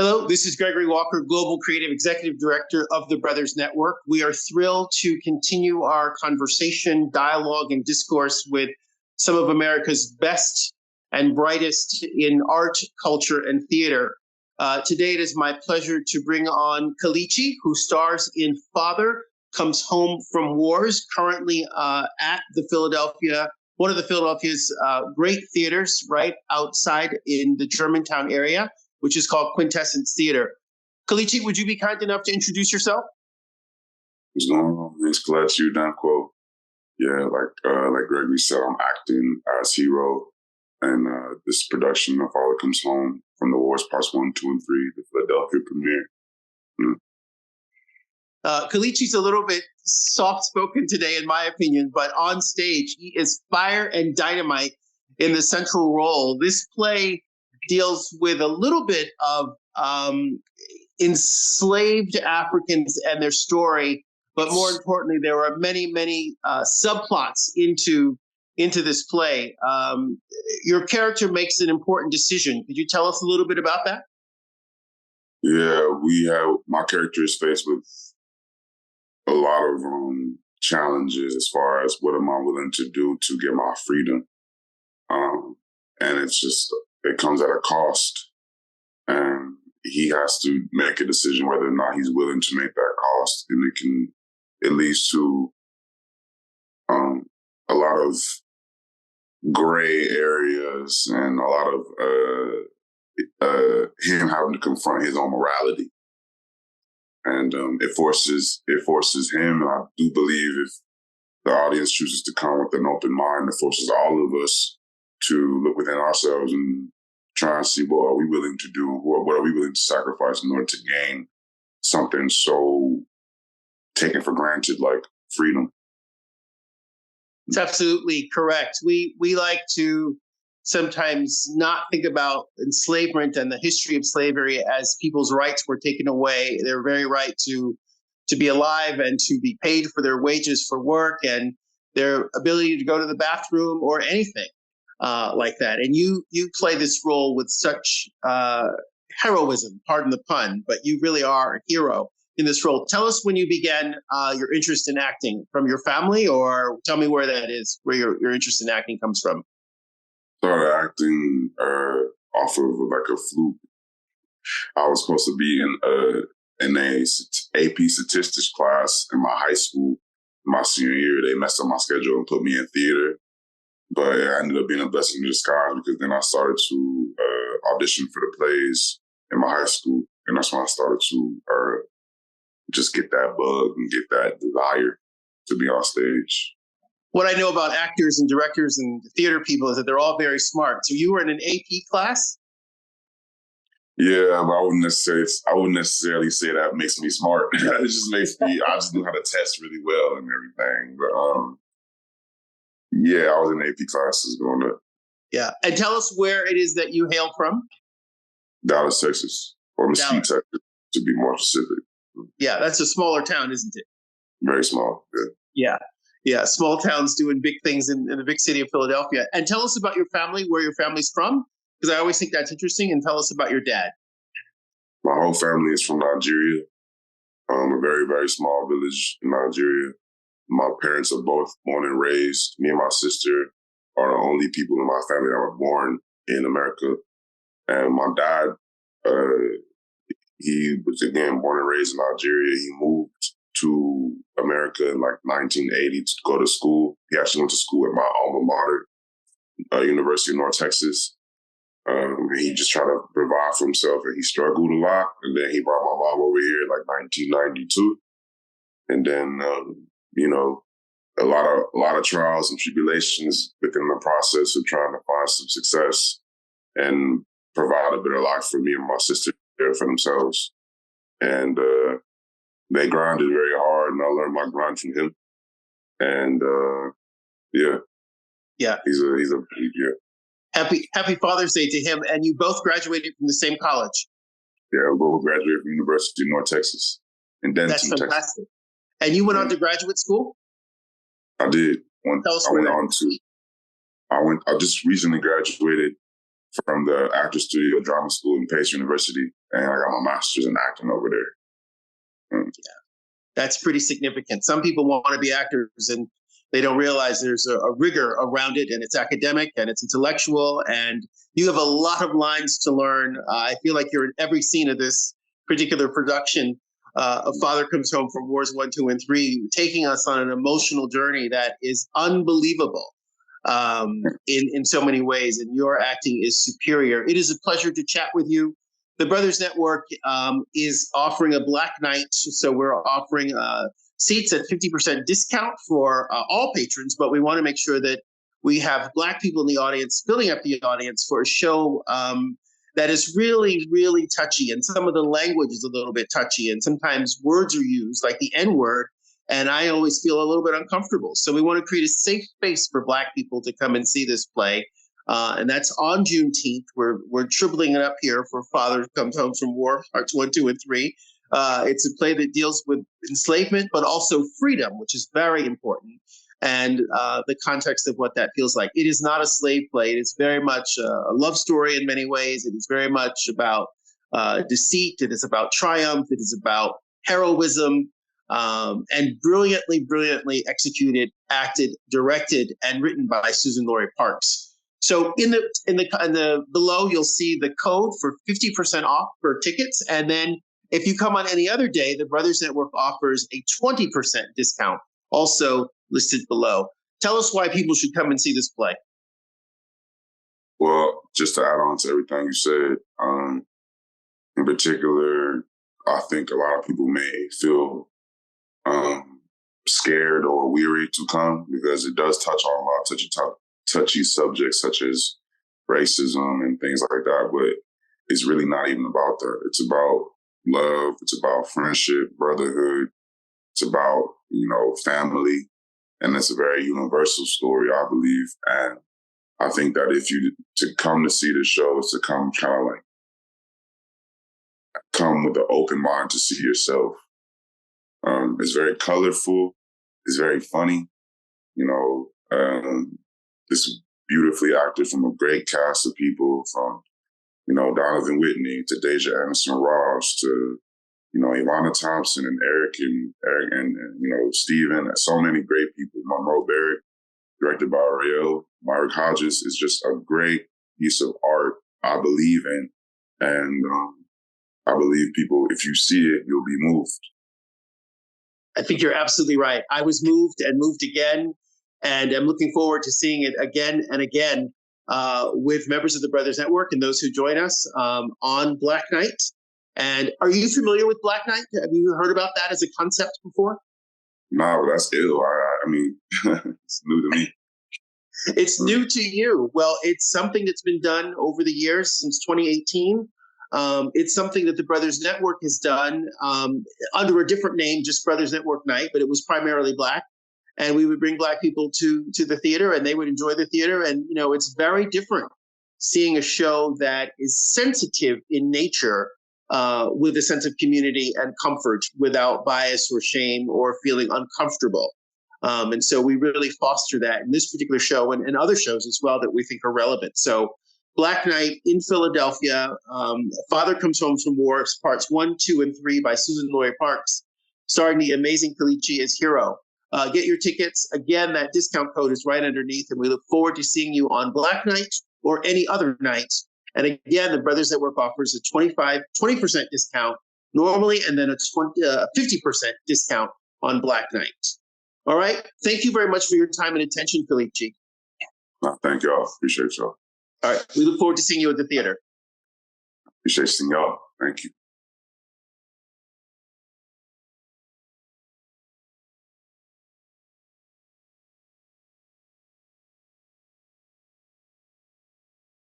Hello, this is Gregory Walker, Global Creative Executive Director of the Brothers Network. We are thrilled to continue our conversation, dialogue, and discourse with some of America's best and brightest in art, culture, and theater. Today, it is my pleasure to bring on Kelechi, who stars in Father Comes Home from Wars, currently at the one of the Philadelphia's great theaters right outside in the Germantown area, which is called Quintessence Theatre. Kelechi, would you be kind enough to introduce yourself? What's going on? It's Kelechi, Udenkwo. Yeah, like Gregory said, I'm acting as hero in this production of Father Comes Home from the Wars, Parts 1, 2, and 3, the Philadelphia premiere. Kelechi's a little bit soft-spoken today, in my opinion, but on stage, he is fire and dynamite in the central role. This play deals with a little bit of enslaved Africans and their story, but more importantly, there are many subplots into this play. Your character makes an important decision. Could you tell us a little bit about that? Yeah, my character is faced with a lot of challenges as far as what am I willing to do to get my freedom. And it comes at a cost. And he has to make a decision whether or not he's willing to make that cost. And it leads to a lot of gray areas and a lot of him having to confront his own morality. And it forces him, and I do believe if the audience chooses to come with an open mind, it forces all of us to look within ourselves and try and see what are we willing to do, what are we willing to sacrifice in order to gain something so taken for granted like freedom. It's absolutely correct. We like to sometimes not think about enslavement and the history of slavery as people's rights were taken away. Their very right to be alive and to be paid for their wages for work and their ability to go to the bathroom or anything like that. And you play this role with such heroism, pardon the pun, but you really are a hero in this role. Tell us when you began your interest in acting, from your family, or tell me where that is, where your interest in acting comes from. Started acting off of like a fluke. I was supposed to be in a AP statistics class in my high school. My senior year, they messed up my schedule and put me in theater. But it ended up being a blessing in disguise because then I started to audition for the plays in my high school. And that's when I started to just get that bug and get that desire to be on stage. What I know about actors and directors and theater people is that they're all very smart. So you were in an AP class? Yeah, but I wouldn't necessarily say that makes me smart. It just makes me, I just knew how to test really well and everything. But yeah, I was in AP classes growing up. Yeah. And tell us where it is that you hail from. Dallas, Texas, or Mesquite, Texas, to be more specific. Yeah, that's a smaller town, isn't it? Very small, yeah. Yeah, small towns doing big things in the big city of Philadelphia. And tell us about your family, where your family's from, because I always think that's interesting. And tell us about your dad. My whole family is from Nigeria, a very, very small village in Nigeria. My parents are both born and raised. Me and my sister are the only people in my family that were born in America. And my dad, he was, again, born and raised in Nigeria. He moved to America in like 1980 to go to school. He actually went to school at my alma mater, University of North Texas. He just tried to provide for himself, and he struggled a lot. And then he brought my mom over here in like 1992. And then, a lot of trials and tribulations within the process of trying to find some success and provide a better life for me and my sister for themselves. And they grinded very hard, and I learned my grind from him. And he's a. Happy Father's Day to him. And you both graduated from the same college. Yeah, we both graduated from University of North Texas in Denton, That's fantastic. Texas. And you went on to graduate school? I did. I just recently graduated from the Actors Studio Drama School in Pace University, and I got my master's in acting over there. Yeah, that's pretty significant. Some people want to be actors and they don't realize there's a rigor around it, and it's academic and it's intellectual, and you have a lot of lines to learn. I feel like you're in every scene of this particular production. A Father Comes Home from Wars 1, 2, and 3, taking us on an emotional journey that is unbelievable in so many ways, and your acting is superior. It is a pleasure to chat with you. The Brothers Network is offering a Black Night, so we're offering seats at 50% discount for all patrons, but we want to make sure that we have Black people in the audience, filling up the audience for a show that is really, really touchy. And some of the language is a little bit touchy, and sometimes words are used, like the N-word, and I always feel a little bit uncomfortable. So we want to create a safe space for Black people to come and see this play. And that's on Juneteenth. We're tripling it up here for Father Comes Home from War, parts 1, 2, and 3. It's a play that deals with enslavement, but also freedom, which is very important, and the context of what that feels like. It is not a slave play. It is very much a love story in many ways. It is very much about deceit. It is about triumph. It is about heroism, and brilliantly executed, acted, directed, and written by Suzan-Lori Parks. So in the below, you'll see the code for 50% off for tickets, and then if you come on any other day, the Brothers Network offers a 20% discount, also listed below. Tell us why people should come and see this play. Well, just to add on to everything you said, in particular, I think a lot of people may feel scared or weary to come because it does touch on a lot of touchy subjects such as racism and things like that, but it's really not even about that. It's about love. It's about friendship, brotherhood. It's about, family. And it's a very universal story, I believe. And I think that if you to come to see the show is to come kind of like come with an open mind to see yourself. It's very colorful. It's very funny. It's beautifully acted from a great cast of people, from Donovan Whitney to Deja Anderson Ross to Ivana Thompson and Eric and Steven, and so many great people. Monroe Barrett, directed by Ariel. Myrick Hodges is just a great piece of art I believe in. And I believe people, if you see it, you'll be moved. I think you're absolutely right. I was moved and moved again, and I'm looking forward to seeing it again and again with members of the Brothers Network and those who join us on Black Night. And are you familiar with Black Night? Have you heard about that as a concept before? No, that's ill. I mean, it's new to me. It's new to you. Well, it's something that's been done over the years since 2018. It's something that the Brothers Network has done under a different name, just Brothers Network Night, but it was primarily Black. And we would bring Black people to the theater, and they would enjoy the theater. And, it's very different seeing a show that is sensitive in nature with a sense of community and comfort without bias or shame or feeling uncomfortable. And so we really foster that in this particular show and other shows as well that we think are relevant. So Black Night in Philadelphia, Father Comes Home from War, parts 1, 2, and 3 by Suzan-Lori Parks, starring the amazing Kelechi as Hero. Get your tickets. Again, that discount code is right underneath, and we look forward to seeing you on Black Night or any other night. And again, the Brothers Network offers a 20% discount normally, and then a 50% discount on Black Night. All right. Thank you very much for your time and attention, Kelechi. Thank y'all. Appreciate y'all. All right. We look forward to seeing you at the theater. Appreciate seeing y'all. Thank you.